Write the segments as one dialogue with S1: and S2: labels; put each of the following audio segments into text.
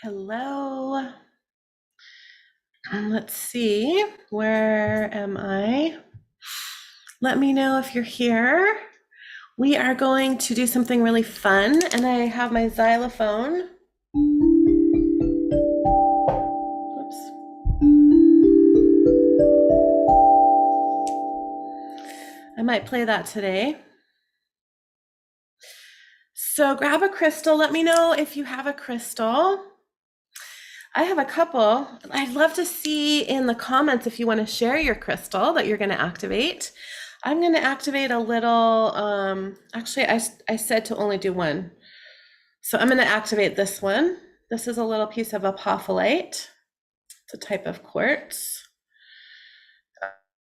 S1: Hello. Let's see. Where am I? Let me know if you're here. We are going to do something really fun, and I have my xylophone. Oops. I might play that today. So grab a crystal. Let me know if you have a crystal. I have a couple. I'd love to see in the comments if you want to share your crystal that you're going to activate. I'm going to activate a little, actually, I said to only do one. So I'm going to activate this one. This is a little piece of apophyllite. It's a type of quartz.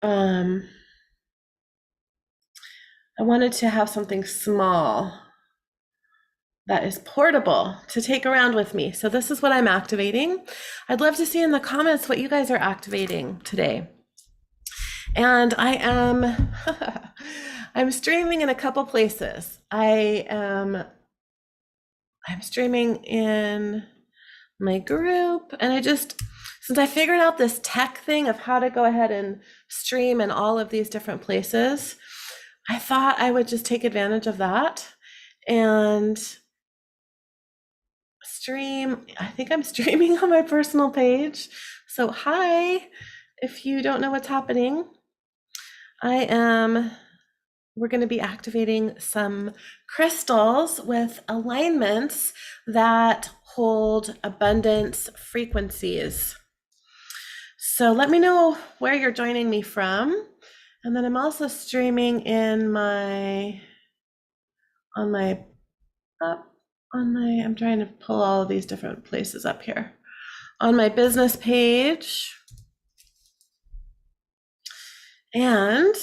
S1: I wanted to have something small that is portable to take around with me. So this is what I'm activating. I'd love to see in the comments what you guys are activating today. And I'm streaming in a couple places. I'm streaming in my group, and since I figured out this tech thing of how to go ahead and stream in all of these different places, I thought I would just take advantage of that and stream. I think I'm streaming on my personal page. So hi, if you don't know what's happening, we're going to be activating some crystals with alignments that hold abundance frequencies. So let me know where you're joining me from. And then I'm also streaming in I'm trying to pull all of these different places up here. On my business page and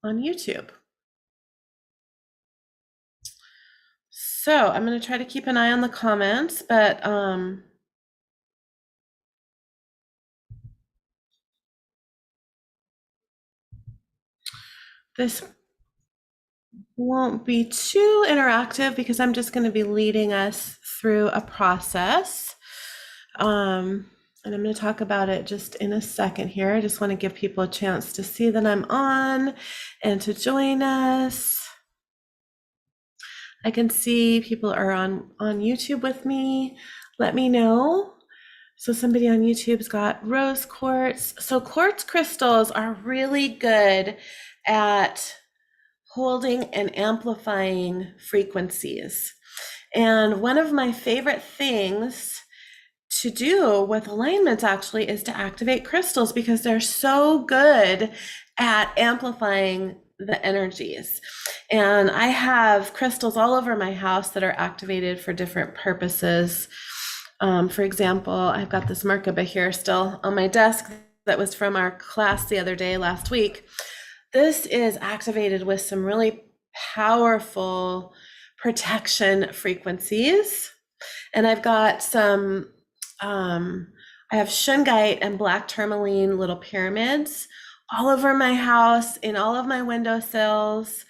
S1: on YouTube. So I'm going to try to keep an eye on the comments, but this won't be too interactive because I'm just going to be leading us through a process. And I'm going to talk about it just in a second here. I just want to give people a chance to see that I'm on and to join us. I can see people are on YouTube with me. Let me know. So somebody on YouTube's got rose quartz. So quartz crystals are really good at holding and amplifying frequencies. And one of my favorite things to do with alignments actually is to activate crystals because they're so good at amplifying the energies. And I have crystals all over my house that are activated for different purposes. For example, I've got this Merkaba here still on my desk that was from our class the other day, last week. This is activated with some really powerful protection frequencies. And I've got some, I have shungite and black tourmaline little pyramids all over my house, in all of my windowsills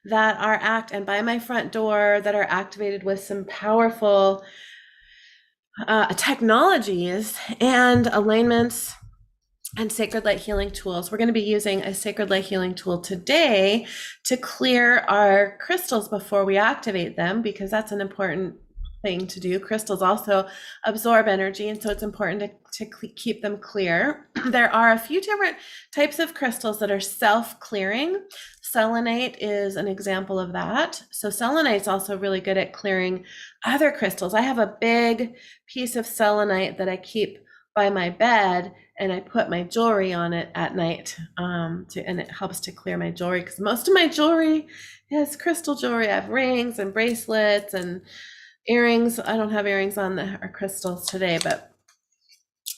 S1: that are and by my front door that are activated with some powerful technologies and alignments and sacred light healing tools. We're going to be using a sacred light healing tool today to clear our crystals before we activate them, because that's an important thing to do. Crystals also absorb energy, and so it's important to keep them clear. There are a few different types of crystals that are self-clearing. Selenite is an example of that. So selenite's also really good at clearing other crystals. I have a big piece of selenite that I keep by my bed, and I put my jewelry on it at night, and it helps to clear my jewelry, because most of my jewelry is crystal jewelry. I have rings and bracelets and earrings. I don't have earrings on that are crystals today,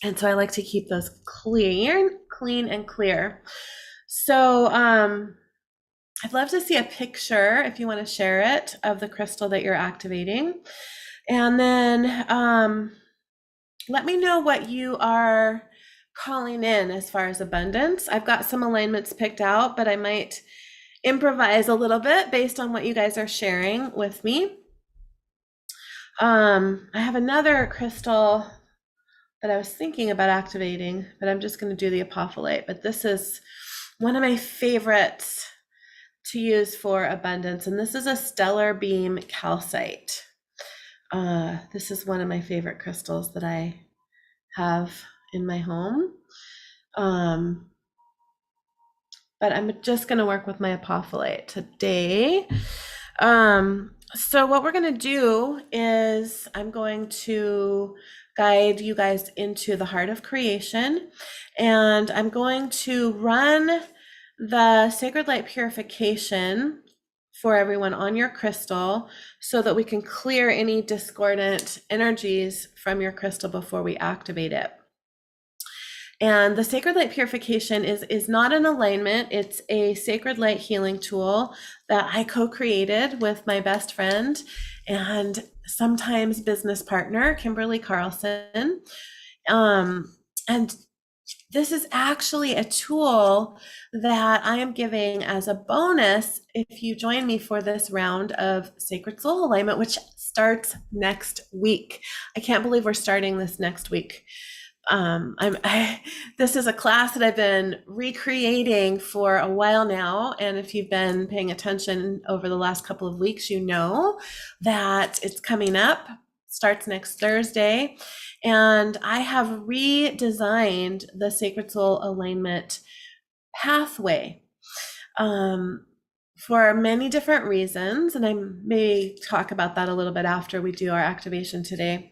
S1: and so I like to keep those clean and clear. So I'd love to see a picture, if you want to share it, of the crystal that you're activating. And then let me know what you are calling in as far as abundance. I've got some alignments picked out, but I might improvise a little bit based on what you guys are sharing with me. I have another crystal that I was thinking about activating, but I'm just going to do the apophyllite. But this is one of my favorites to use for abundance, and this is a stellar beam calcite. This is one of my favorite crystals that I have in my home. But I'm just going to work with my apophyllite today. So what we're going to do is I'm going to guide you guys into the heart of creation, and I'm going to run the sacred light purification for everyone on your crystal so that we can clear any discordant energies from your crystal before we activate it. And the sacred light purification is not an alignment. It's a sacred light healing tool that I co-created with my best friend and sometimes business partner, Kimberly Carlson. And this is actually a tool that I am giving as a bonus if you join me for this round of Sacred Soul Alignment, which starts next week. I can't believe we're starting this next week. This is a class that I've been recreating for a while now, and if you've been paying attention over the last couple of weeks, you know that it's coming up, starts next Thursday, and I have redesigned the Sacred Soul Alignment pathway for many different reasons, and I may talk about that a little bit after we do our activation today.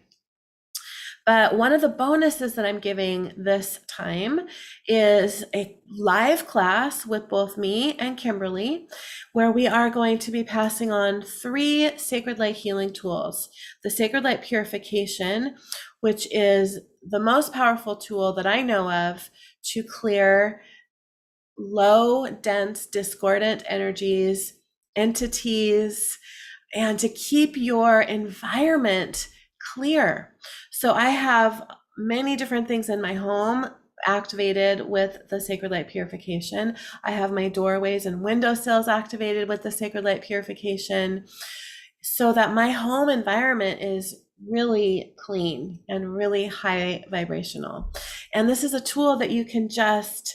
S1: But one of the bonuses that I'm giving this time is a live class with both me and Kimberly, where we are going to be passing on 3 sacred light healing tools. The sacred light purification, which is the most powerful tool that I know of to clear low, dense, discordant energies, entities, and to keep your environment clear. So I have many different things in my home activated with the sacred light purification. I have my doorways and windowsills activated with the sacred light purification so that my home environment is really clean and really high vibrational. And this is a tool that you can just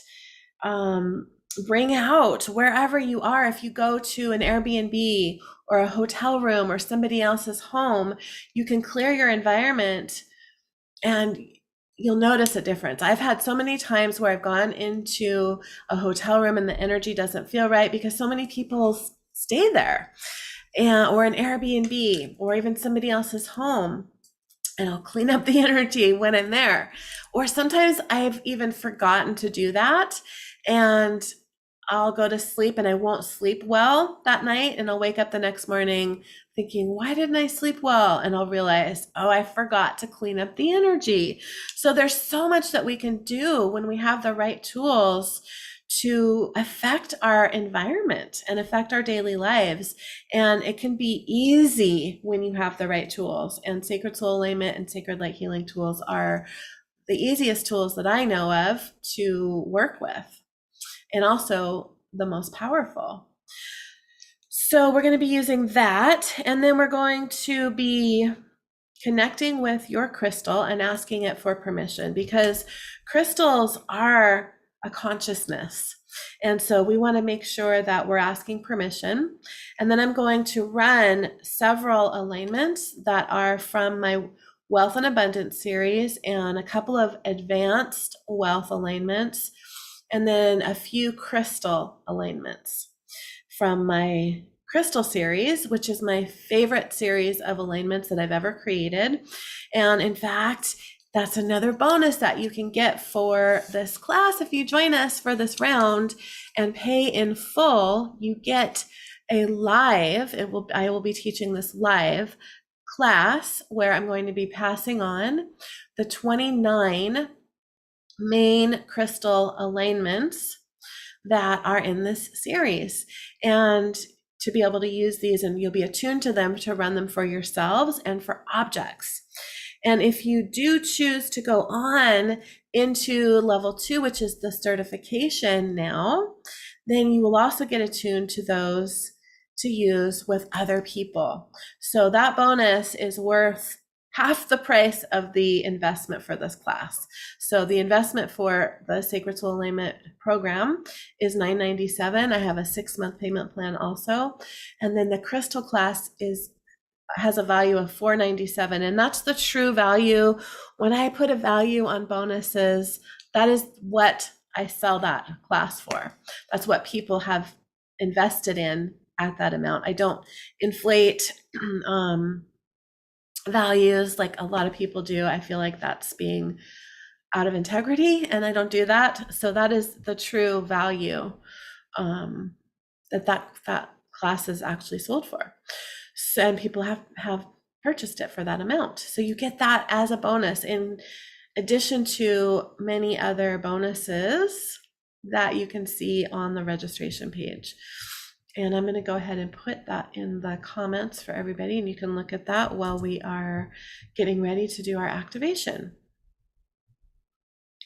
S1: bring out wherever you are. If you go to an Airbnb or a hotel room or somebody else's home, you can clear your environment and you'll notice a difference. I've had so many times where I've gone into a hotel room and the energy doesn't feel right because so many people stay there, or an Airbnb or even somebody else's home. And I'll clean up the energy when I'm there. Or sometimes I've even forgotten to do that, and I'll go to sleep and I won't sleep well that night, and I'll wake up the next morning thinking, why didn't I sleep well? And I'll realize, oh, I forgot to clean up the energy. So there's so much that we can do when we have the right tools to affect our environment and affect our daily lives. And it can be easy when you have the right tools. And Sacred Soul Alignment and Sacred Light Healing tools are the easiest tools that I know of to work with, and also the most powerful. So we're going to be using that, and then we're going to be connecting with your crystal and asking it for permission, because crystals are a consciousness. And so we want to make sure that we're asking permission. And then I'm going to run several alignments that are from my Wealth and Abundance series and a couple of advanced wealth alignments, and then a few crystal alignments from my crystal series, which is my favorite series of alignments that I've ever created. And in fact, that's another bonus that you can get for this class. If you join us for this round and pay in full, you get a live, I will be teaching this live class where I'm going to be passing on the 29 main crystal alignments that are in this series, and to be able to use these, and you'll be attuned to them to run them for yourselves and for objects. And if you do choose to go on into level 2, which is the certification now, then you will also get attuned to those to use with other people. So that bonus is worth half the price of the investment for this class. So the investment for the Sacred Soul Alignment program is $997. I have a 6-month payment plan also. And then the crystal class has a value of $497, and that's the true value. When I put a value on bonuses, that is what I sell that class for. That's what people have invested in at that amount. I don't inflate values like a lot of people do. I feel like that's being out of integrity, and I don't do that. So that is the true value that class is actually sold for. So, and people have purchased it for that amount. So you get that as a bonus in addition to many other bonuses that you can see on the registration page. And I'm going to go ahead and put that in the comments for everybody, and you can look at that while we are getting ready to do our activation.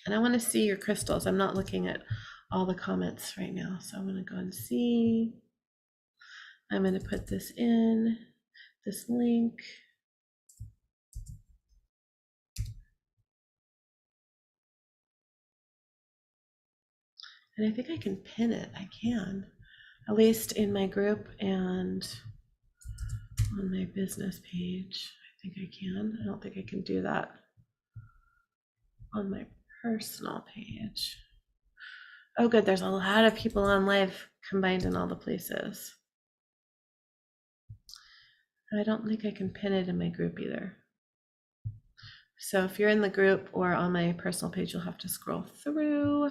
S1: And I want to see your crystals. I'm not looking at all the comments right now, so I'm going to go and see. I'm going to put this in, this link. And I think I can pin it. I can, at least in my group and on my business page. I think I can. I don't think I can do that on my personal page. Oh, good. There's a lot of people on live combined in all the places. I don't think I can pin it in my group either. So if you're in the group or on my personal page, you'll have to scroll through.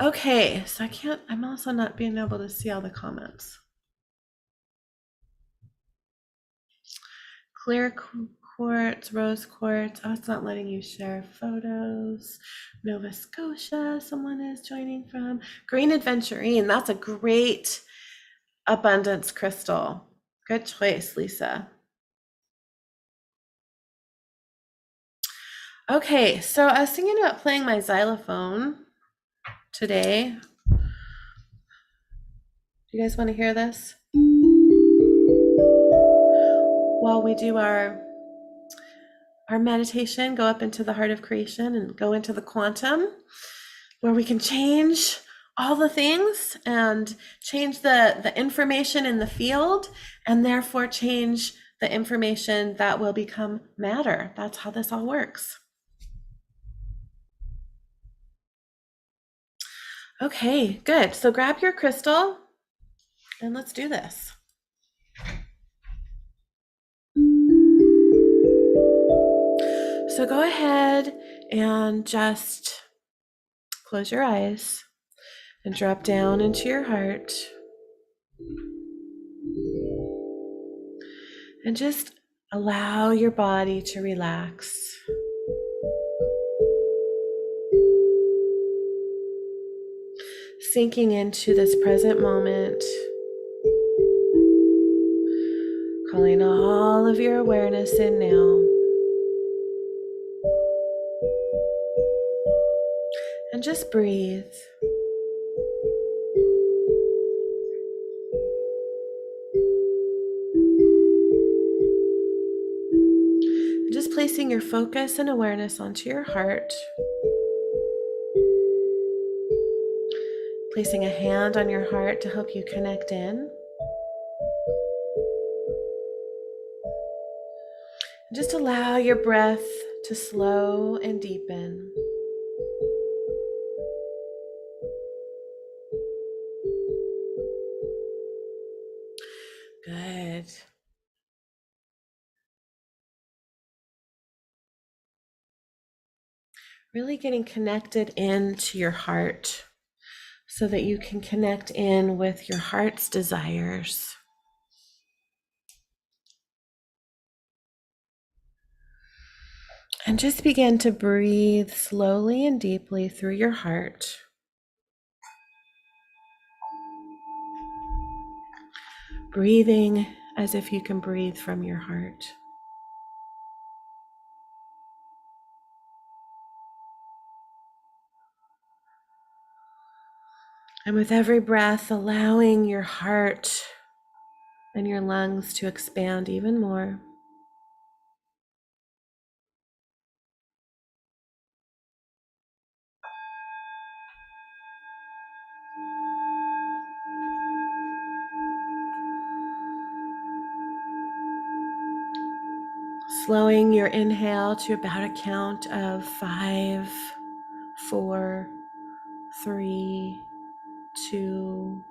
S1: Okay, so I'm also not being able to see all the comments. Clear quartz, rose quartz. Oh, it's not letting you share photos. Nova Scotia, someone is joining from. Green Adventurine, that's a great abundance crystal. Good choice, Lisa. Okay, so I was thinking about playing my xylophone today. Do you guys want to hear this? While we do our meditation, go up into the heart of creation and go into the quantum, where we can change all the things and change the information in the field, and therefore change the information that will become matter. That's how this all works. Okay, good. So grab your crystal and let's do this. So go ahead and just close your eyes and drop down into your heart. And just allow your body to relax. Sinking into this present moment. Calling all of your awareness in now. And just breathe. Just placing your focus and awareness onto your heart. Placing a hand on your heart to help you connect in. Just allow your breath to slow and deepen. Good. Really getting connected into your heart so that you can connect in with your heart's desires. And just begin to breathe slowly and deeply through your heart. Breathing as if you can breathe from your heart. And with every breath, allowing your heart and your lungs to expand even more. Slowing your inhale to about a count of 5, 4, 3, 2,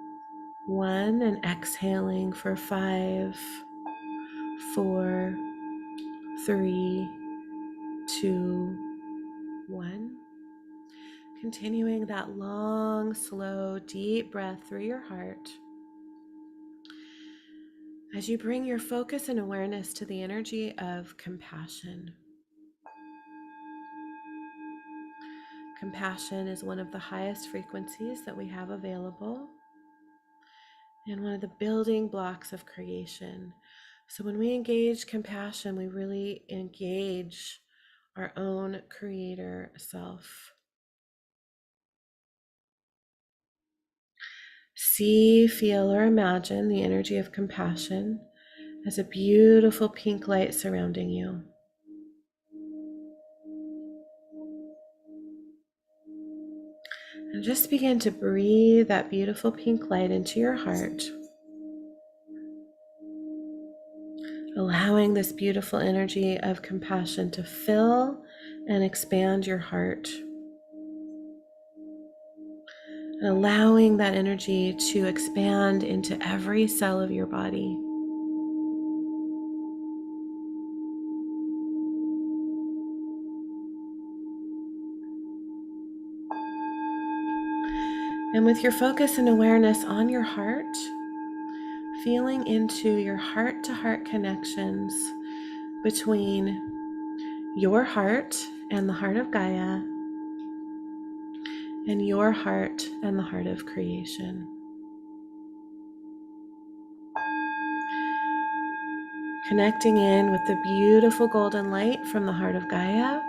S1: 1, and exhaling for 5, 4, 3, 2, 1. Continuing that long, slow, deep breath through your heart as you bring your focus and awareness to the energy of compassion. Compassion is one of the highest frequencies that we have available and one of the building blocks of creation. So when we engage compassion, we really engage our own creator self. See, feel, or imagine the energy of compassion as a beautiful pink light surrounding you. And just begin to breathe that beautiful pink light into your heart, allowing this beautiful energy of compassion to fill and expand your heart, and allowing that energy to expand into every cell of your body. And with your focus and awareness on your heart, feeling into your heart-to-heart connections between your heart and the heart of Gaia, and your heart and the heart of creation. Connecting in with the beautiful golden light from the heart of Gaia,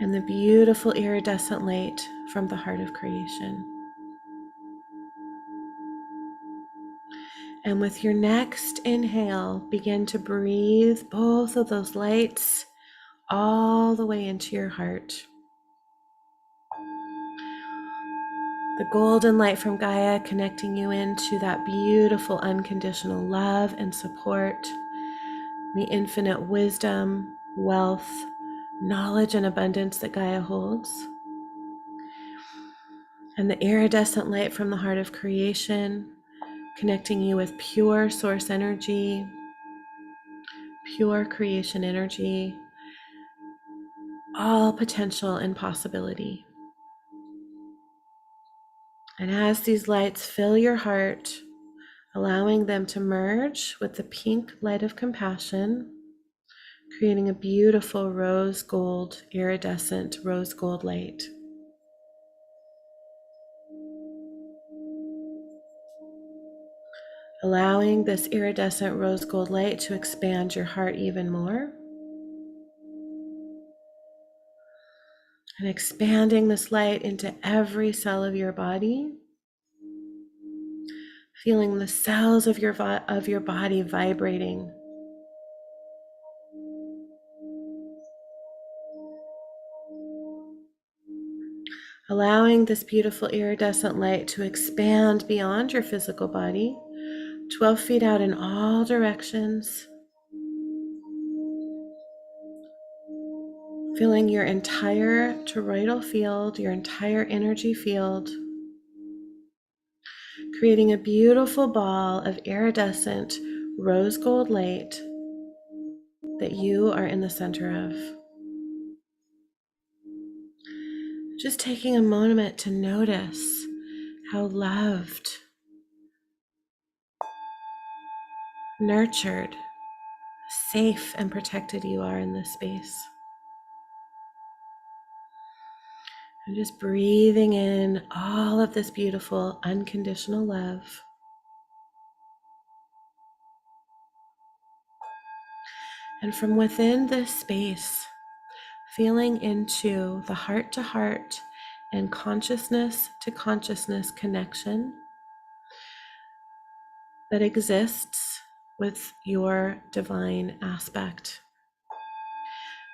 S1: and the beautiful iridescent light from the heart of creation. And with your next inhale, begin to breathe both of those lights all the way into your heart. The golden light from Gaia connecting you into that beautiful unconditional love and support, the infinite wisdom, wealth, knowledge, and abundance that Gaia holds. And the iridescent light from the heart of creation, connecting you with pure source energy, pure creation energy, all potential and possibility. And as these lights fill your heart, allowing them to merge with the pink light of compassion, creating a beautiful rose gold, iridescent rose gold light. Allowing this iridescent rose gold light to expand your heart even more. And expanding this light into every cell of your body. Feeling the cells of your body vibrating. Allowing this beautiful iridescent light to expand beyond your physical body, 12 feet out in all directions. Filling your entire toroidal field, your entire energy field, creating a beautiful ball of iridescent rose gold light that you are in the center of. Just taking a moment to notice how loved, nurtured, safe, and protected you are in this space. And just breathing in all of this beautiful, unconditional love. And from within this space, feeling into the heart to heart and consciousness to consciousness connection that exists with your divine aspect.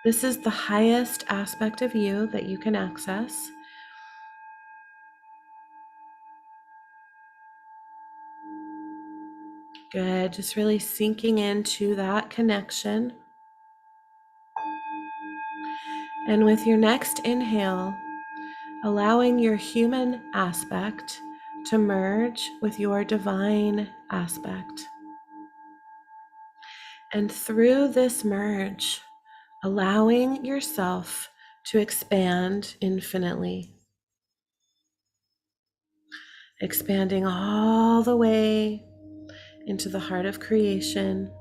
S1: This is the highest aspect of you that you can access. Good. Just really sinking into that connection. And with your next inhale, allowing your human aspect to merge with your divine aspect. And through this merge, allowing yourself to expand infinitely, expanding all the way into the heart of creation,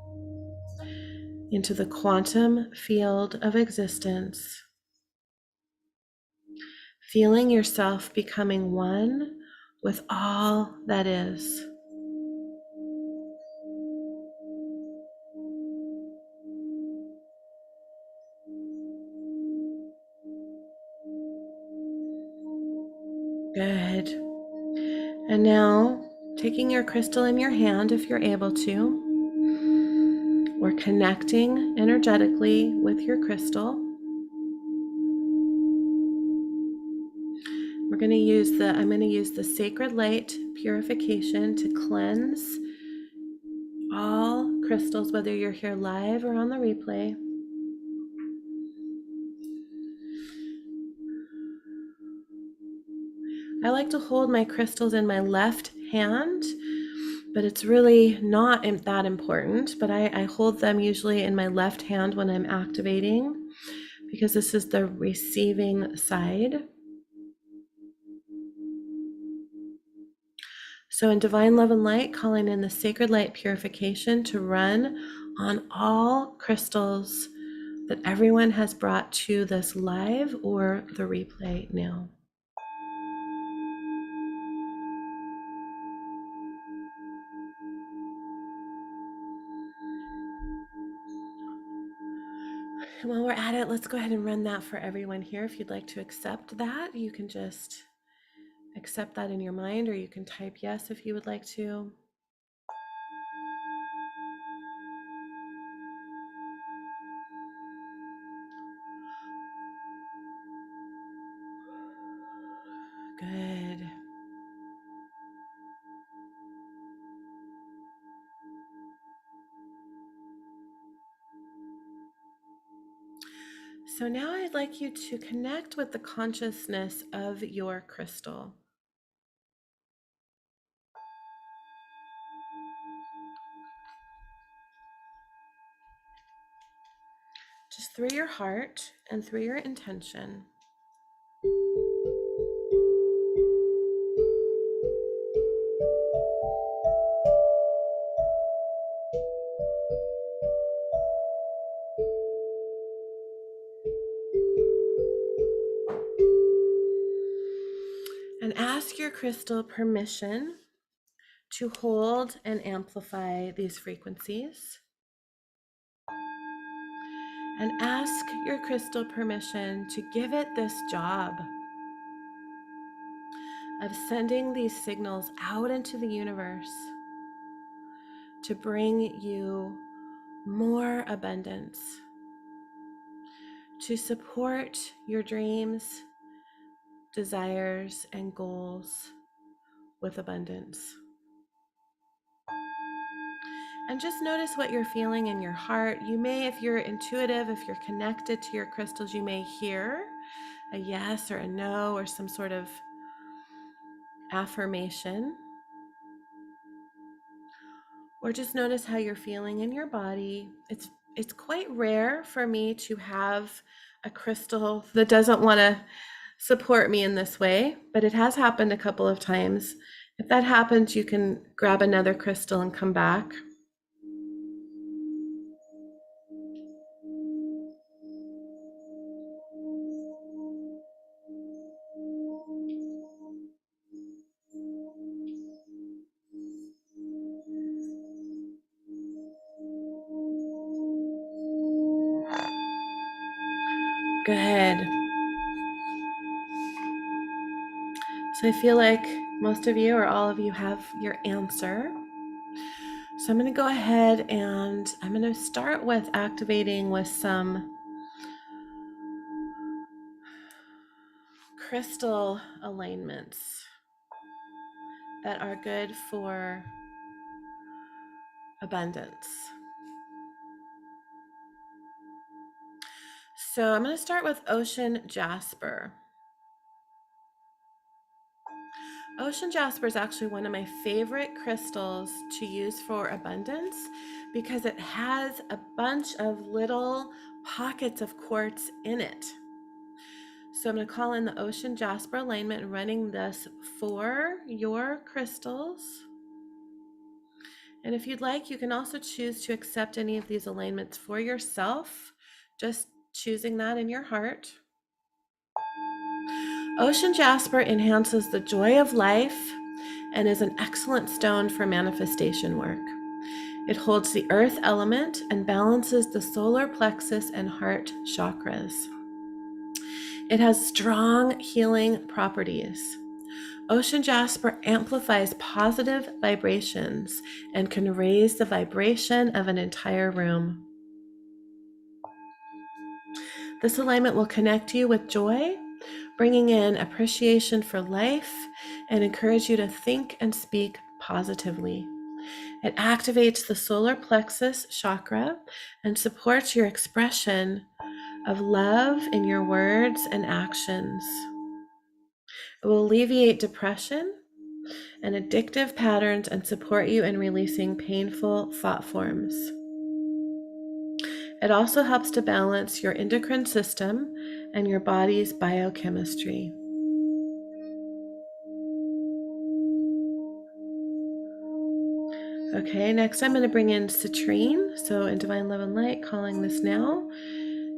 S1: into the quantum field of existence, feeling yourself becoming one with all that is. Good. And now, taking your crystal in your hand if you're able to, or connecting energetically with your crystal. I'm going to use the sacred light purification to cleanse all crystals, whether you're here live or on the replay. I like to hold my crystals in my left hand, but it's really not that important. But I hold them usually in my left hand when I'm activating, because this is the receiving side. So in divine love and light, calling in the sacred light purification to run on all crystals that everyone has brought to this live or the replay now. And while we're at it, let's go ahead and run that for everyone here. If you'd like to accept that, you can just accept that in your mind, or you can type yes if you would like to. Good. So now I'd like you to connect with the consciousness of your crystal. Just through your heart and through your intention. And ask your crystal permission to hold and amplify these frequencies. And ask your crystal permission to give it this job of sending these signals out into the universe to bring you more abundance, to support your dreams, desires, and goals with abundance. And just notice what you're feeling in your heart. You may, if you're intuitive, if you're connected to your crystals, you may hear a yes or a no or some sort of affirmation. Or just notice how you're feeling in your body. It's quite rare for me to have a crystal that doesn't want to support me in this way, but it has happened a couple of times. If that happens, you can grab another crystal and come back. Good. So I feel like most of you or all of you have your answer. So I'm going to go ahead and I'm going to start with activating with some crystal alignments that are good for abundance. So I'm going to start with ocean jasper. Ocean jasper is actually one of my favorite crystals to use for abundance because it has a bunch of little pockets of quartz in it. So I'm going to call in the ocean jasper alignment and running this for your crystals. And if you'd like, you can also choose to accept any of these alignments for yourself, just choosing that in your heart. Ocean jasper enhances the joy of life and is an excellent stone for manifestation work. It holds the earth element and balances the solar plexus and heart chakras. It has strong healing properties. Ocean jasper amplifies positive vibrations and can raise the vibration of an entire room. This alignment will connect you with joy, bringing in appreciation for life and encourage you to think and speak positively. It activates the solar plexus chakra and supports your expression of love in your words and actions. It will alleviate depression and addictive patterns and support you in releasing painful thought forms. It also helps to balance your endocrine system and your body's biochemistry. Okay, next I'm going to bring in citrine. So in Divine Love and Light, calling this now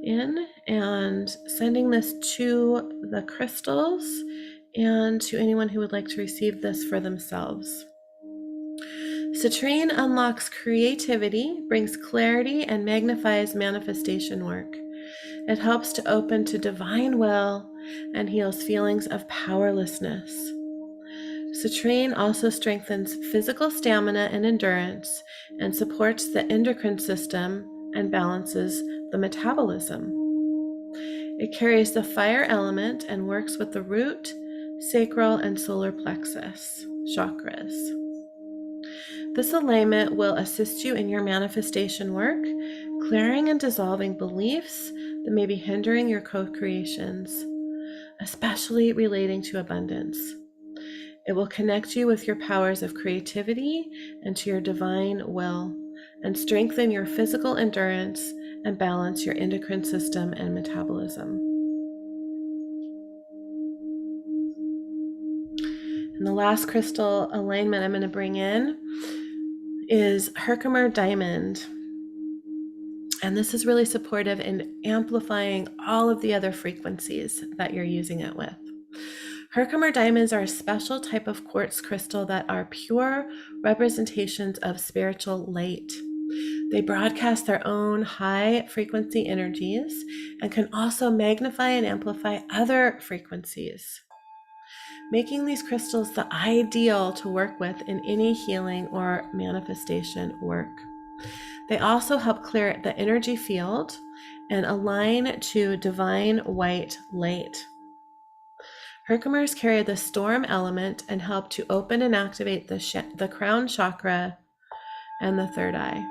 S1: in and sending this to the crystals and to anyone who would like to receive this for themselves. Citrine unlocks creativity, brings clarity, and magnifies manifestation work. It helps to open to divine will and heals feelings of powerlessness. Citrine also strengthens physical stamina and endurance and supports the endocrine system and balances the metabolism. It carries the fire element and works with the root, sacral, and solar plexus chakras. This alignment will assist you in your manifestation work, clearing and dissolving beliefs that may be hindering your co-creations, especially relating to abundance. It will connect you with your powers of creativity and to your divine will, and strengthen your physical endurance and balance your endocrine system and metabolism. And the last crystal alignment I'm going to bring in is Herkimer Diamond. And this is really supportive in amplifying all of the other frequencies that you're using it with. Herkimer diamonds are a special type of quartz crystal that are pure representations of spiritual light. They broadcast their own high frequency energies and can also magnify and amplify other frequencies, making these crystals the ideal to work with in any healing or manifestation work. They also help clear the energy field and align to divine white light. Herkimers carry the storm element and help to open and activate the crown chakra and the third eye.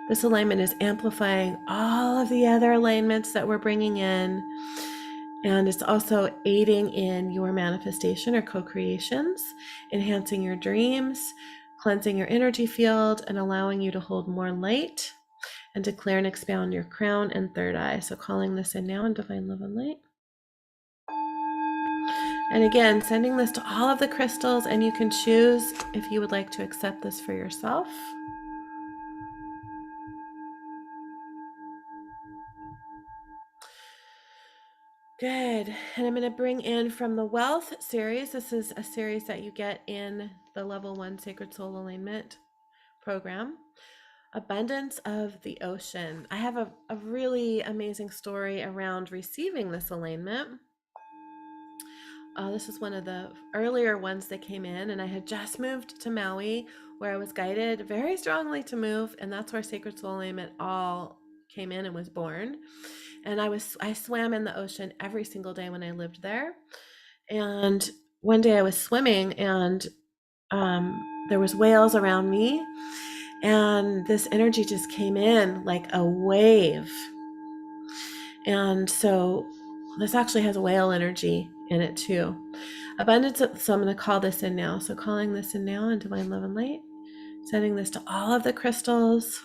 S1: This alignment is amplifying all of the other alignments that we're bringing in, and it's also aiding in your manifestation or co-creations, enhancing your dreams, cleansing your energy field, and allowing you to hold more light and to clear and expand your crown and third eye. So calling this in now in Divine Love and Light. And again, sending this to all of the crystals, and you can choose if you would like to accept this for yourself. Good. And I'm going to bring in from the Wealth series. This is a series that you get in the Level 1 Sacred Soul Alignment program. Abundance of the ocean. I have a really amazing story around receiving this alignment. This is one of the earlier ones that came in, and I had just moved to Maui, where I was guided very strongly to move, and that's where Sacred Soul Alignment all came in and was born. And I swam in the ocean every single day when I lived there. And one day I was swimming, and there was whales around me, and this energy just came in like a wave. And so this actually has whale energy in it too. Abundance. So I'm going to call this in now. So calling this in now in divine love and light, sending this to all of the crystals,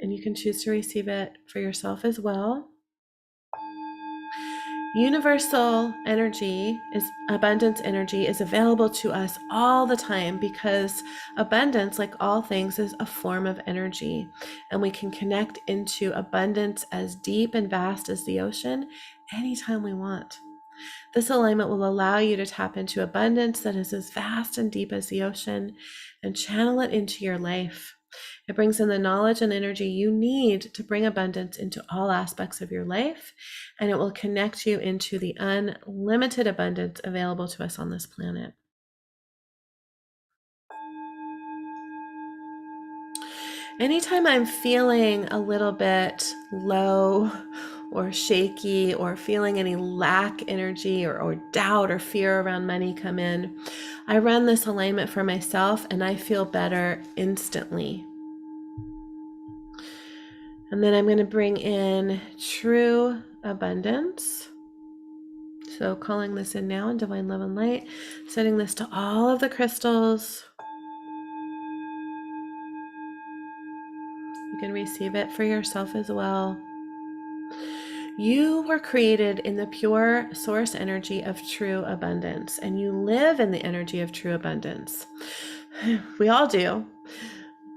S1: and you can choose to receive it for yourself as well. Universal energy abundance energy is available to us all the time, because abundance, like all things, is a form of energy, and we can connect into abundance as deep and vast as the ocean anytime we want. This alignment will allow you to tap into abundance that is as vast and deep as the ocean and channel it into your life. It brings in the knowledge and energy you need to bring abundance into all aspects of your life, and it will connect you into the unlimited abundance available to us on this planet. Anytime I'm feeling a little bit low or shaky, or feeling any lack energy or doubt or fear around money come in, I run this alignment for myself and I feel better instantly. And then I'm going to bring in true abundance. So calling this in now in divine love and light, sending this to all of the crystals. You can receive it for yourself as well. You were created in the pure source energy of true abundance, and you live in the energy of true abundance. We all do,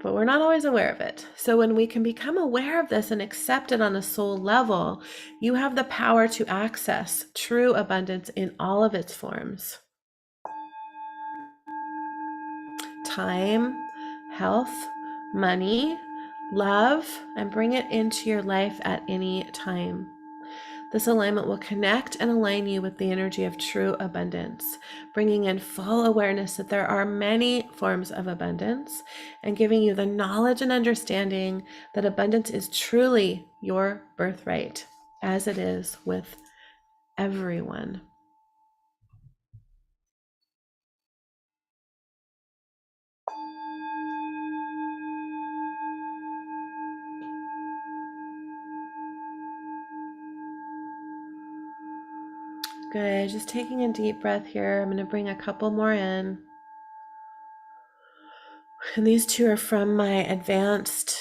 S1: but we're not always aware of it. So when we can become aware of this and accept it on a soul level, you have the power to access true abundance in all of its forms. Time, health, money, love, and bring it into your life at any time. This alignment will connect and align you with the energy of true abundance, bringing in full awareness that there are many forms of abundance, and giving you the knowledge and understanding that abundance is truly your birthright, as it is with everyone. Good. Just taking a deep breath here. I'm going to bring a couple more in. And these two are from my advanced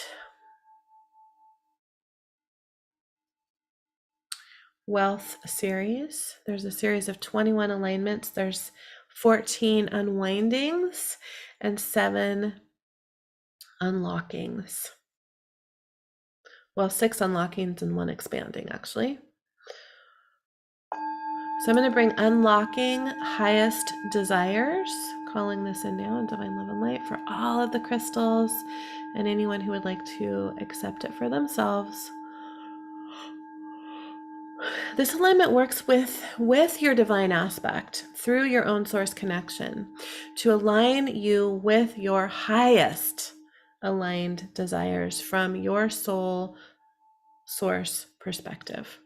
S1: wealth series. There's a series of 21 alignments. There's 14 unwindings and 7 unlockings. Well, 6 unlockings and 1 expanding, actually. So I'm going to bring unlocking highest desires, calling this in now in divine love and light for all of the crystals and anyone who would like to accept it for themselves. This alignment works with your divine aspect through your own source connection to align you with your highest aligned desires from your soul source perspective.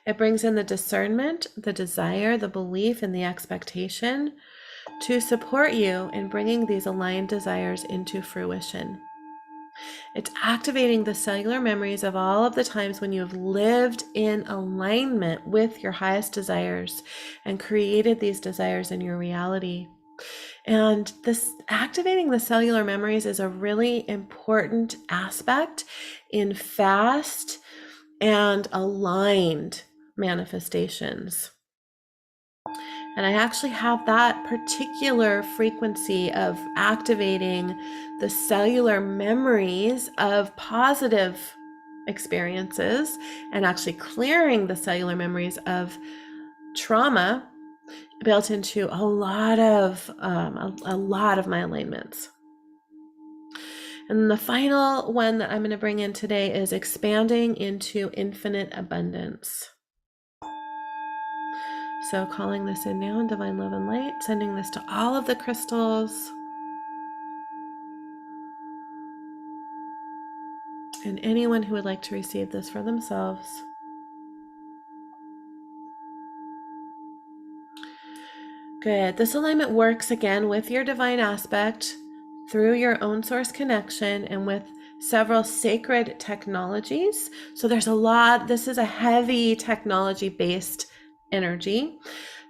S1: It brings in the discernment, the desire, the belief, and the expectation to support you in bringing these aligned desires into fruition. It's activating the cellular memories of all of the times when you have lived in alignment with your highest desires and created these desires in your reality. And this activating the cellular memories is a really important aspect in fast and aligned manifestations. And I actually have that particular frequency of activating the cellular memories of positive experiences and actually clearing the cellular memories of trauma built into a lot of my alignments. And the final one that I'm going to bring in today is expanding into infinite abundance. So calling this in now in divine love and light, sending this to all of the crystals and anyone who would like to receive this for themselves. Good. This alignment works again with your divine aspect through your own source connection and with several sacred technologies. So there's a lot, this is a heavy technology based energy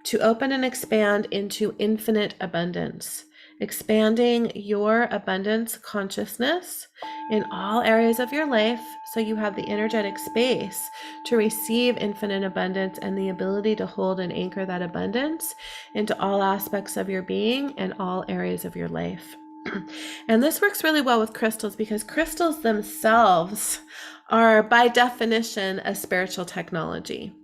S1: to open and expand into infinite abundance, expanding your abundance consciousness in all areas of your life so you have the energetic space to receive infinite abundance and the ability to hold and anchor that abundance into all aspects of your being and all areas of your life. And this works really well with crystals because crystals themselves are by definition a spiritual technology.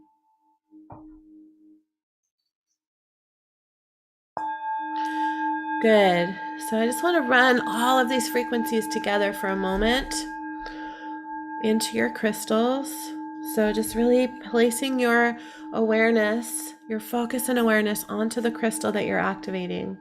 S1: Good. So I just want to run all of these frequencies together for a moment into your crystals. So just really placing your awareness, your focus and awareness onto the crystal that you're activating.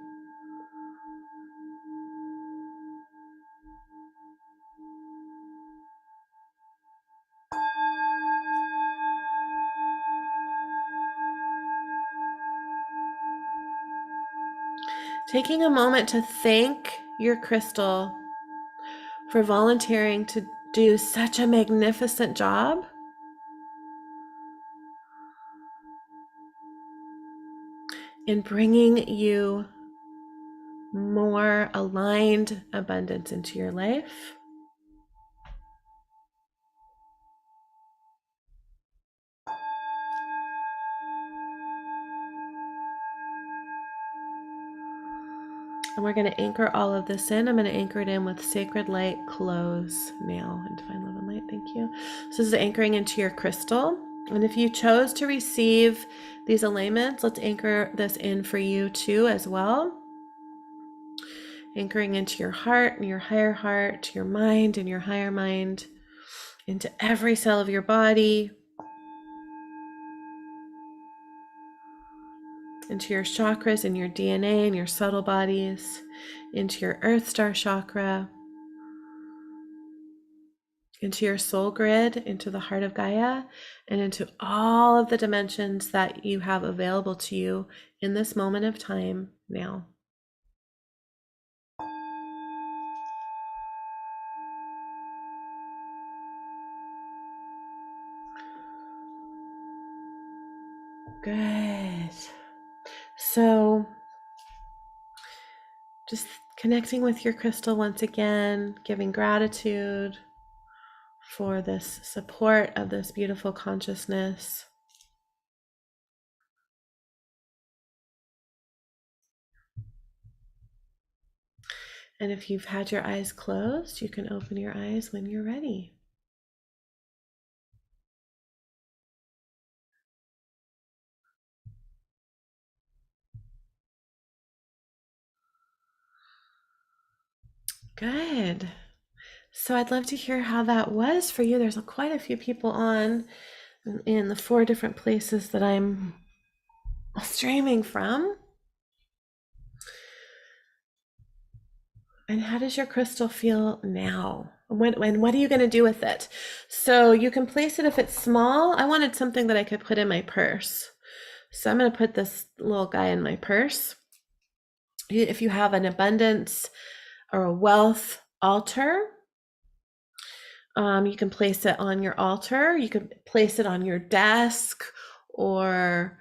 S1: Taking a moment to thank your crystal for volunteering to do such a magnificent job in bringing you more aligned abundance into your life. And we're going to anchor all of this in. I'm going to anchor it in with sacred light close now and divine love and light. Thank you. So this is anchoring into your crystal. And if you chose to receive these alignments, let's anchor this in for you too as well. Anchoring into your heart and your higher heart, your mind and your higher mind, into every cell of your body, into your chakras and your DNA and your subtle bodies, into your Earth Star chakra, into your soul grid, into the heart of Gaia, and into all of the dimensions that you have available to you in this moment of time now. Good. So just connecting with your crystal once again, giving gratitude for this support of this beautiful consciousness. And if you've had your eyes closed, you can open your eyes when you're ready. Good. So I'd love to hear how that was for you. There's quite a few people on in the 4 different places that I'm streaming from. And how does your crystal feel now? And what are you going to do with it? So you can place it if it's small. I wanted something that I could put in my purse. So I'm going to put this little guy in my purse. If you have an abundance or a wealth altar, you can place it on your altar. You can place it on your desk or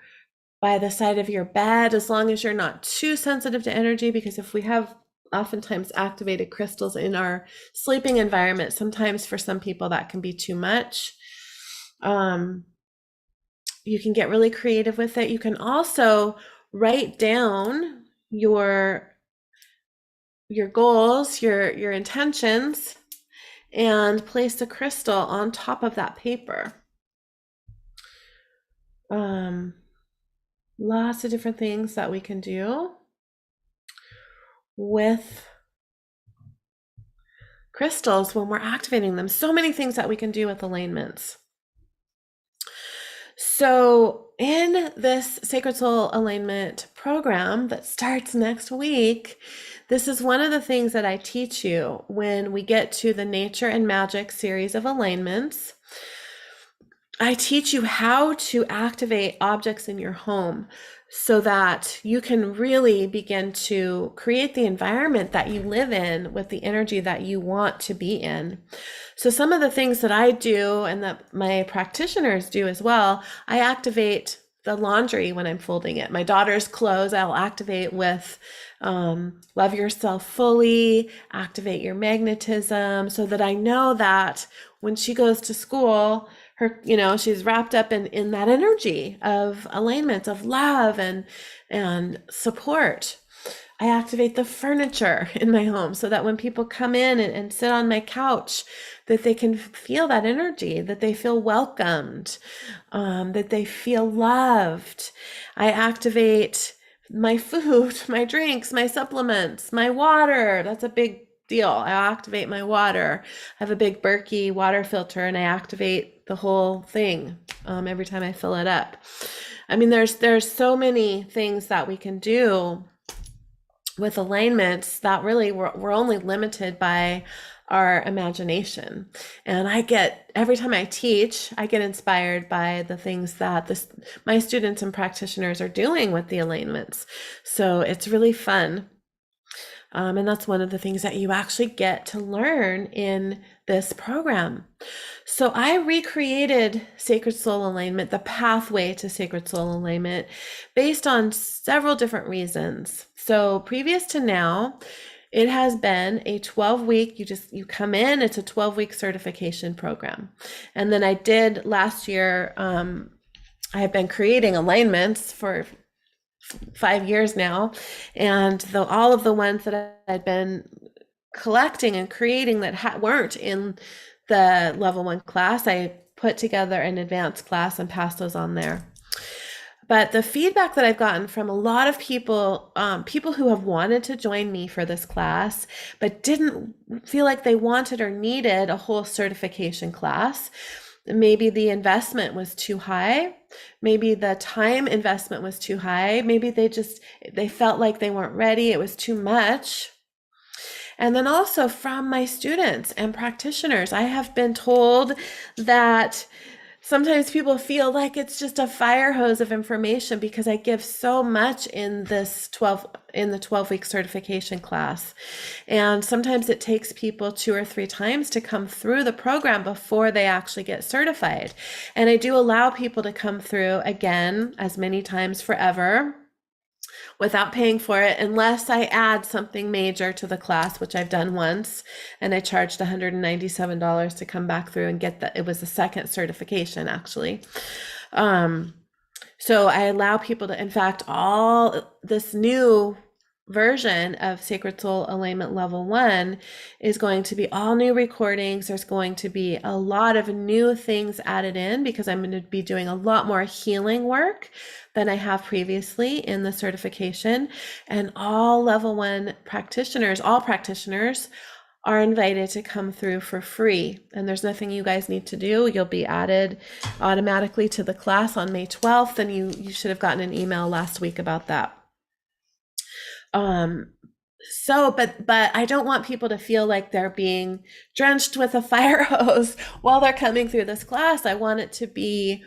S1: by the side of your bed, as long as you're not too sensitive to energy, because if we have oftentimes activated crystals in our sleeping environment, sometimes for some people that can be too much. You can get really creative with it. You can also write down your goals, your intentions, and place the crystal on top of that paper. Lots of different things that we can do with crystals when we're activating them. So many things that we can do with alignments. So in this Sacred Soul Alignment program that starts next week, this is one of the things that I teach you when we get to the Nature and Magic series of alignments. I teach you how to activate objects in your home so that you can really begin to create the environment that you live in with the energy that you want to be in. So some of the things that I do and that my practitioners do as well, I activate the laundry when I'm folding it. My daughter's clothes, I'll activate with love yourself fully, activate your magnetism, so that I know that when she goes to school, her, she's wrapped up in that energy of alignment, of love and support. I activate the furniture in my home so that when people come in and sit on my couch, that they can feel that energy, that they feel welcomed, that they feel loved. I activate my food, my drinks, my supplements, my water. That's a big deal. I activate my water. I have a big Berkey water filter and I activate the whole thing every time I fill it up. I mean, there's so many things that we can do with alignments that really we're only limited by our imagination. And every time I teach, I get inspired by the things that my students and practitioners are doing with the alignments. So it's really fun. And that's one of the things that you actually get to learn in this program. So I recreated Sacred Soul Alignment, the pathway to Sacred Soul Alignment, based on several different reasons. So previous to now, it has been a 12-week, you come in, it's a 12-week certification program. And then I did last year, I have been creating alignments for 5 years now. And all of the ones that I'd been collecting and creating that weren't in the level 1 class, I put together an advanced class and passed those on there. But the feedback that I've gotten from a lot of people, people who have wanted to join me for this class, but didn't feel like they wanted or needed a whole certification class. Maybe the investment was too high. Maybe the time investment was too high. Maybe they felt like they weren't ready. It was too much. And then also from my students and practitioners, I have been told that sometimes people feel like it's just a fire hose of information because I give so much in the 12-week certification class. And sometimes it takes people 2 or 3 times to come through the program before they actually get certified. And I do allow people to come through again as many times forever without paying for it, unless I add something major to the class, which I've done once, and I charged $197 to come back through and get that. It was the second certification, actually. So I allow people to, in fact, all this new version of Sacred Soul Alignment Level 1 is going to be all new recordings. There's going to be a lot of new things added in because I'm going to be doing a lot more healing work than I have previously in the certification. And all Level 1 practitioners, all practitioners, are invited to come through for free. And there's nothing you guys need to do. You'll be added automatically to the class on May 12th, and you should have gotten an email last week about that. But I don't want people to feel like they're being drenched with a fire hose while they're coming through this class. I want it to be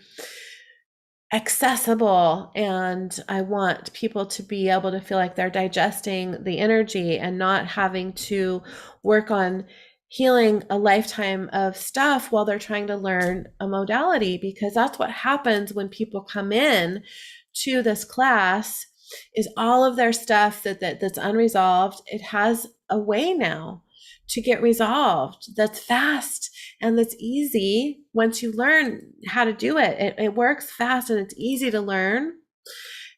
S1: accessible, and I want people to be able to feel like they're digesting the energy and not having to work on healing a lifetime of stuff while they're trying to learn a modality, because that's what happens when people come in to this class, is all of their stuff that's unresolved, it has a way now to get resolved that's fast and that's easy. Once you learn how to do it, it works fast and it's easy to learn.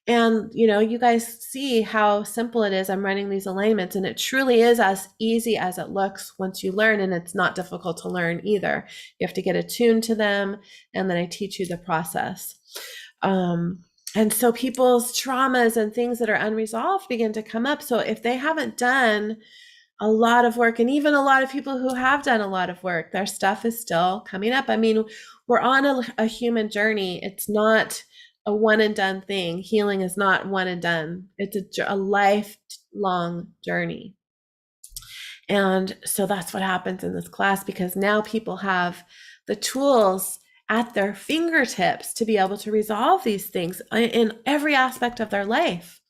S1: And you guys see how simple it is. I'm running these alignments, and it truly is as easy as it looks once you learn, and it's not difficult to learn either. You have to get attuned to them, and then I teach you the process. And so people's traumas and things that are unresolved begin to come up. So if they haven't done a lot of work, and even a lot of people who have done a lot of work, their stuff is still coming up. I mean, we're on a human journey. It's not a one and done thing. Healing is not one and done. It's a lifelong journey. And so that's what happens in this class, because now people have the tools at their fingertips to be able to resolve these things in every aspect of their life.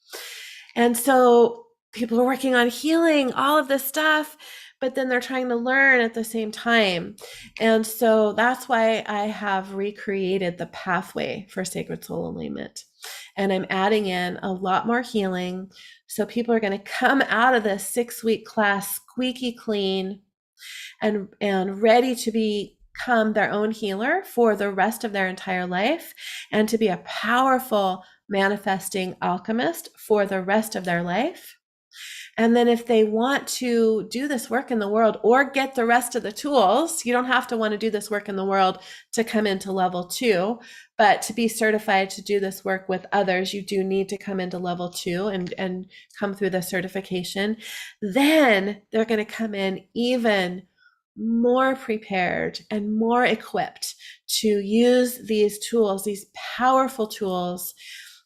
S1: And so people are working on healing all of this stuff, but then they're trying to learn at the same time. And so that's why I have recreated the pathway for Sacred Soul Alignment. And I'm adding in a lot more healing. So people are going to come out of this 6-week class squeaky clean and ready to become their own healer for the rest of their entire life, and to be a powerful manifesting alchemist for the rest of their life. And then if they want to do this work in the world or get the rest of the tools, you don't have to want to do this work in the world to come into level 2, but to be certified to do this work with others, you do need to come into level 2 and come through the certification. Then they're going to come in even more prepared and more equipped to use these tools, these powerful tools,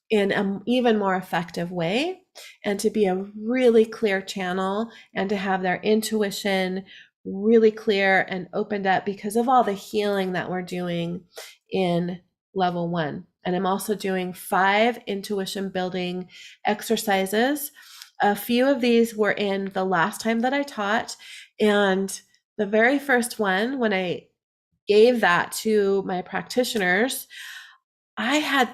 S1: in an even more effective way, and to be a really clear channel, and to have their intuition really clear and opened up because of all the healing that we're doing in level 1. And I'm also doing 5 intuition building exercises. A few of these were in the last time that I taught, and the very first one, when I gave that to my practitioners, I had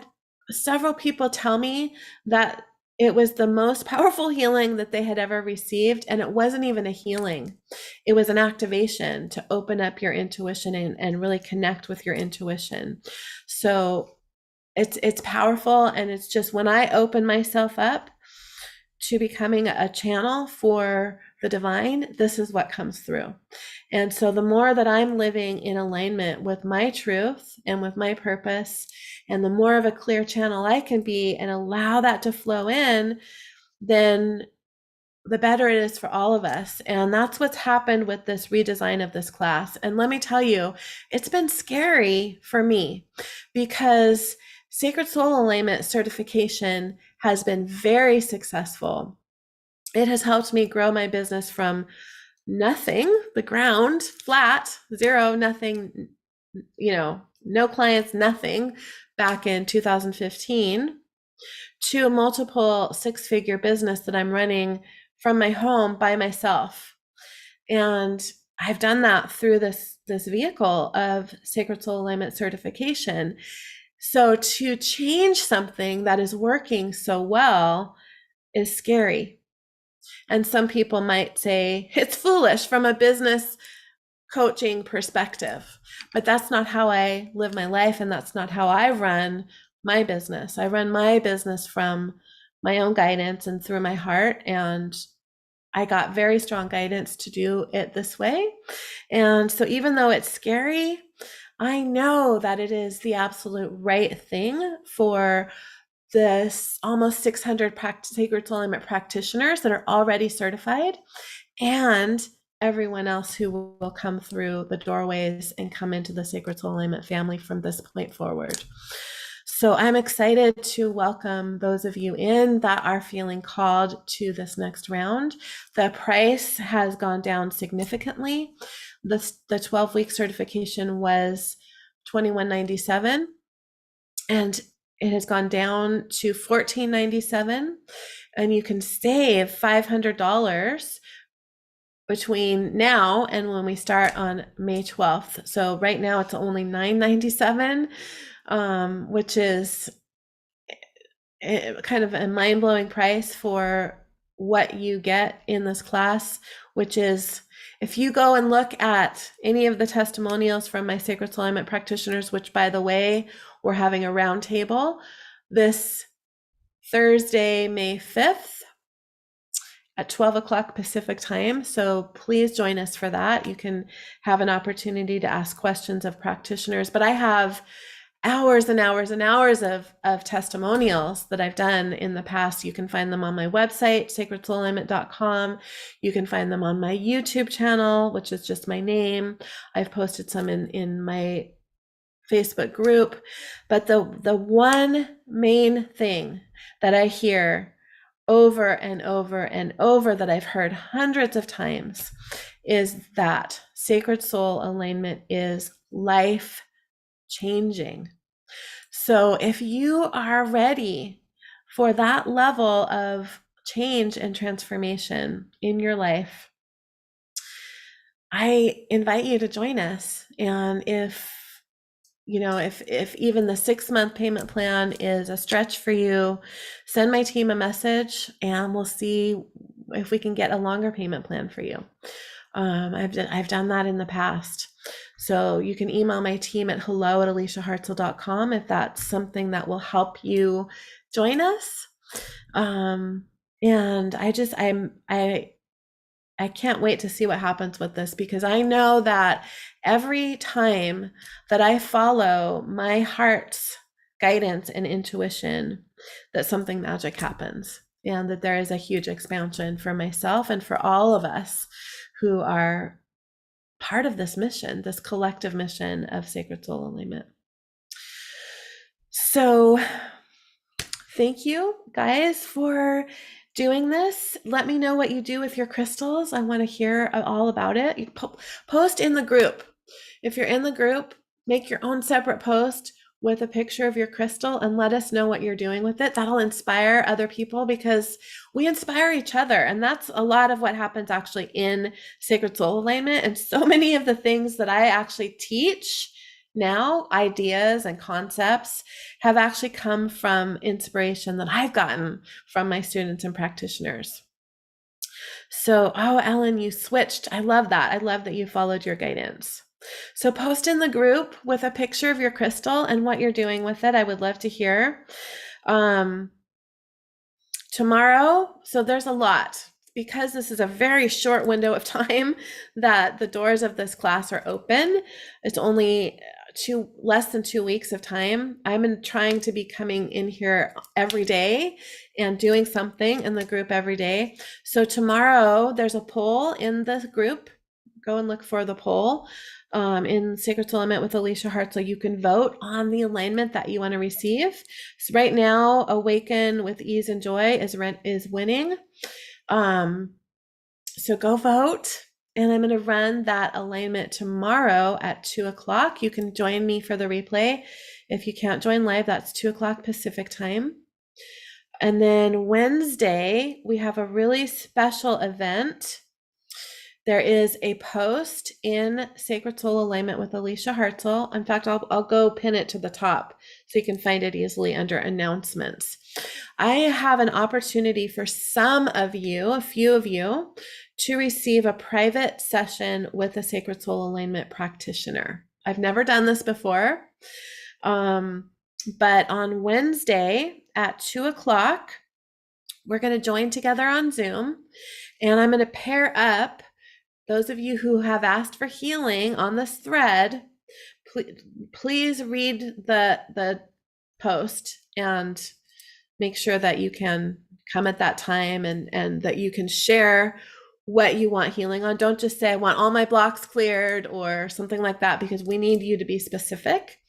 S1: several people tell me that it was the most powerful healing that they had ever received. And it wasn't even a healing. It was an activation to open up your intuition and really connect with your intuition. So it's powerful. And it's just when I open myself up to becoming a channel for the divine, this is what comes through. And so the more that I'm living in alignment with my truth and with my purpose, and the more of a clear channel I can be and allow that to flow in, then the better it is for all of us. And that's what's happened with this redesign of this class. And let me tell you, it's been scary for me, because Sacred Soul Alignment certification has been very successful. It has helped me grow my business from nothing, the ground, flat, zero, nothing, no clients, nothing, back in 2015, to a multiple 6-figure business that I'm running from my home by myself. And I've done that through this vehicle of Sacred Soul Alignment certification. So to change something that is working so well is scary. And some people might say it's foolish from a business coaching perspective, but that's not how I live my life. And that's not how I run my business. I run my business from my own guidance and through my heart. And I got very strong guidance to do it this way. And so even though it's scary, I know that it is the absolute right thing for this almost 600 Sacred Soul Alignment practitioners that are already certified, and everyone else who will come through the doorways and come into the Sacred Soul Alignment family from this point forward. So I'm excited to welcome those of you in that are feeling called to this next round. The price has gone down significantly. The 12-week certification was $21.97, and it has gone down to $14.97, and you can save $500 between now and when we start on May 12th. So right now it's only $9.97, which is kind of a mind-blowing price for what you get in this class, which is, if you go and look at any of the testimonials from my Sacred Soul Alignment practitioners, which, by the way, we're having a roundtable this Thursday, May 5th at 12 o'clock Pacific time. So please join us for that. You can have an opportunity to ask questions of practitioners, but I have hours and hours and hours of testimonials that I've done in the past. You can find them on my website, sacredsoulalignment.com. You can find them on my YouTube channel, which is just my name. I've posted some in my Facebook group. But the one main thing that I hear over and over and over, that I've heard hundreds of times, is that sacred soul alignment is life changing. So if you are ready for that level of change and transformation in your life, I invite you to join us. And if even the 6-month payment plan is a stretch for you, send my team a message and we'll see if we can get a longer payment plan for you. I've done that in the past. So you can email my team at hello@aliciahartzell.com if that's something that will help you join us. And I can't wait to see what happens with this, because I know that every time that I follow my heart's guidance and intuition, that something magic happens, and that there is a huge expansion for myself and for all of us who are part of this mission, this collective mission of Sacred Soul Alignment. So thank you guys for doing this. Let me know what you do with your crystals. I want to hear all about it. You post in the group. If you're in the group, make your own separate post with a picture of your crystal and let us know what you're doing with it. That'll inspire other people, because we inspire each other. And that's a lot of what happens actually in Sacred Soul Alignment. And so many of the things that I actually teach now, ideas and concepts, have actually come from inspiration that I've gotten from my students and practitioners. So, Ellen, you switched. I love that. I love that you followed your guidance. So post in the group with a picture of your crystal and what you're doing with it. I would love to hear. Tomorrow, so there's a lot, because this is a very short window of time that the doors of this class are open. It's only less than 2 weeks of time. I'm trying to be coming in here every day and doing something in the group every day. So tomorrow there's a poll in the group. Go and look for the poll in Sacred Soul Alignment with Alicia Hartzell. You can vote on the alignment that you want to receive. So right now, Awaken with Ease and Joy is winning. So go vote. And I'm going to run that alignment tomorrow at 2:00. You can join me for the replay. If you can't join live, that's 2:00 Pacific time. And then Wednesday, we have a really special event. There is a post in Sacred Soul Alignment with Alicia Hartzell. In fact, I'll go pin it to the top so you can find it easily under announcements. I have an opportunity for some of you, a few of you, to receive a private session with a Sacred Soul Alignment practitioner. I've never done this before, but on Wednesday at 2:00, we're going to join together on Zoom, and I'm going to pair up those of you who have asked for healing on this thread. Please read the post and make sure that you can come at that time, and that you can share what you want healing on. Don't just say, I want all my blocks cleared or something like that, because we need you to be specific,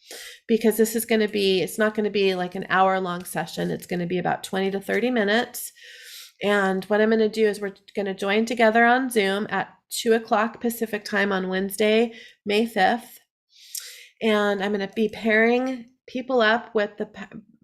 S1: because this is going to be, it's not going to be like an hour-long session. It's going to be about 20 to 30 minutes. And what I'm going to do is we're going to join together on Zoom at 2:00 Pacific time on Wednesday, May 5th. And I'm going to be pairing people up with the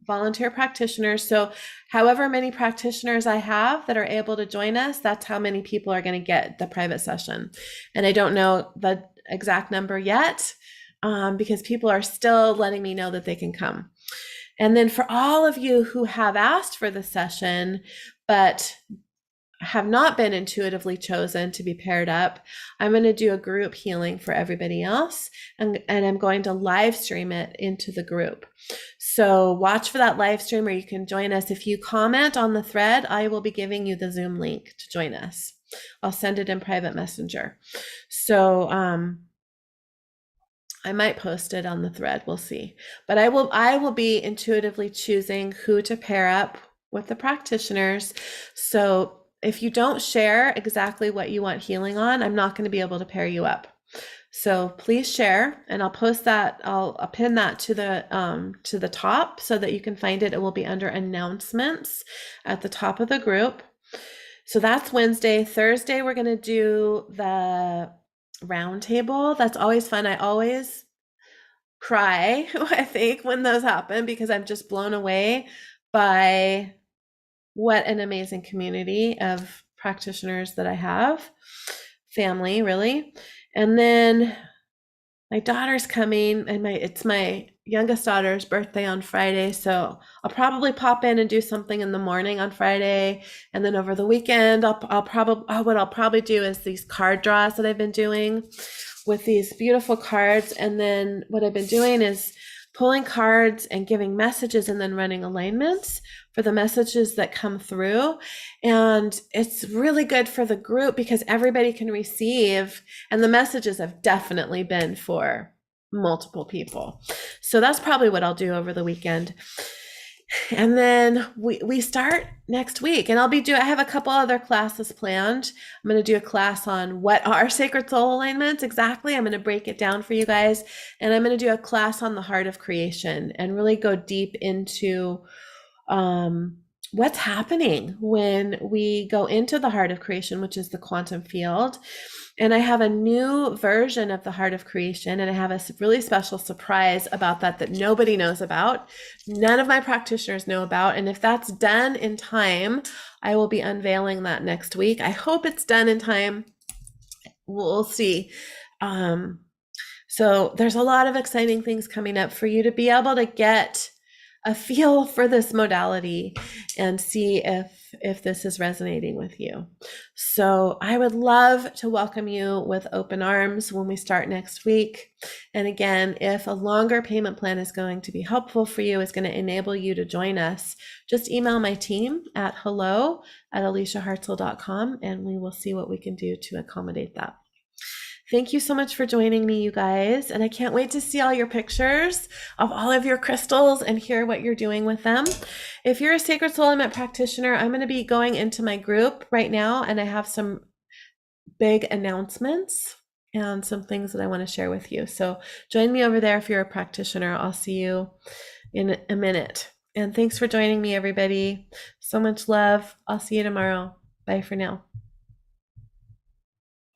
S1: volunteer practitioners. So however many practitioners I have that are able to join us, that's how many people are going to get the private session. And I don't know the exact number yet, because people are still letting me know that they can come. And then for all of you who have asked for the session, but have not been intuitively chosen to be paired up, I'm going to do a group healing for everybody else, and I'm going to live stream it into the group. So watch for that live stream, or you can join us. If you comment on the thread, I will be giving you the Zoom link to join us. I'll send it in private messenger. So I might post it on the thread. We'll see. But I will be intuitively choosing who to pair up with the practitioners. So if you don't share exactly what you want healing on, I'm not going to be able to pair you up. So please share, and I'll post that. I'll pin that to the top so that you can find it. It will be under announcements at the top of the group. So that's Wednesday. Thursday, we're going to do the round table. That's always fun. I always cry, I think, when those happen because I'm just blown away by what an amazing community of practitioners that I have, family, really. And then my daughter's coming, and it's my youngest daughter's birthday on Friday, so I'll probably pop in and do something in the morning on Friday, and then over the weekend what I'll probably do is these card draws that I've been doing with these beautiful cards, and then what I've been doing is pulling cards and giving messages and then running alignments for the messages that come through. And it's really good for the group because everybody can receive, and the messages have definitely been for multiple people. So that's probably what I'll do over the weekend. And then we start next week, and I have a couple other classes planned. I'm going to do a class on what are sacred soul alignments exactly. I'm going to break it down for you guys, and I'm going to do a class on the heart of creation and really go deep into what's happening when we go into the heart of creation, which is the quantum field. And I have a new version of the heart of creation, and I have a really special surprise about that nobody knows about. None of my practitioners know about. And if that's done in time, I will be unveiling that next week. I hope it's done in time. We'll see. So there's a lot of exciting things coming up for you to be able to get a feel for this modality and see if this is resonating with you. So I would love to welcome you with open arms when we start next week. And again, if a longer payment plan is going to be helpful for you, is going to enable you to join us, just email my team at hello@aliciahartzell.com, and we will see what we can do to accommodate that. Thank you so much for joining me, you guys. And I can't wait to see all your pictures of all of your crystals and hear what you're doing with them. If you're a Sacred Soul Alignment practitioner, I'm going to be going into my group right now, and I have some big announcements and some things that I want to share with you. So join me over there if you're a practitioner. I'll see you in a minute. And thanks for joining me, everybody. So much love. I'll see you tomorrow. Bye for now.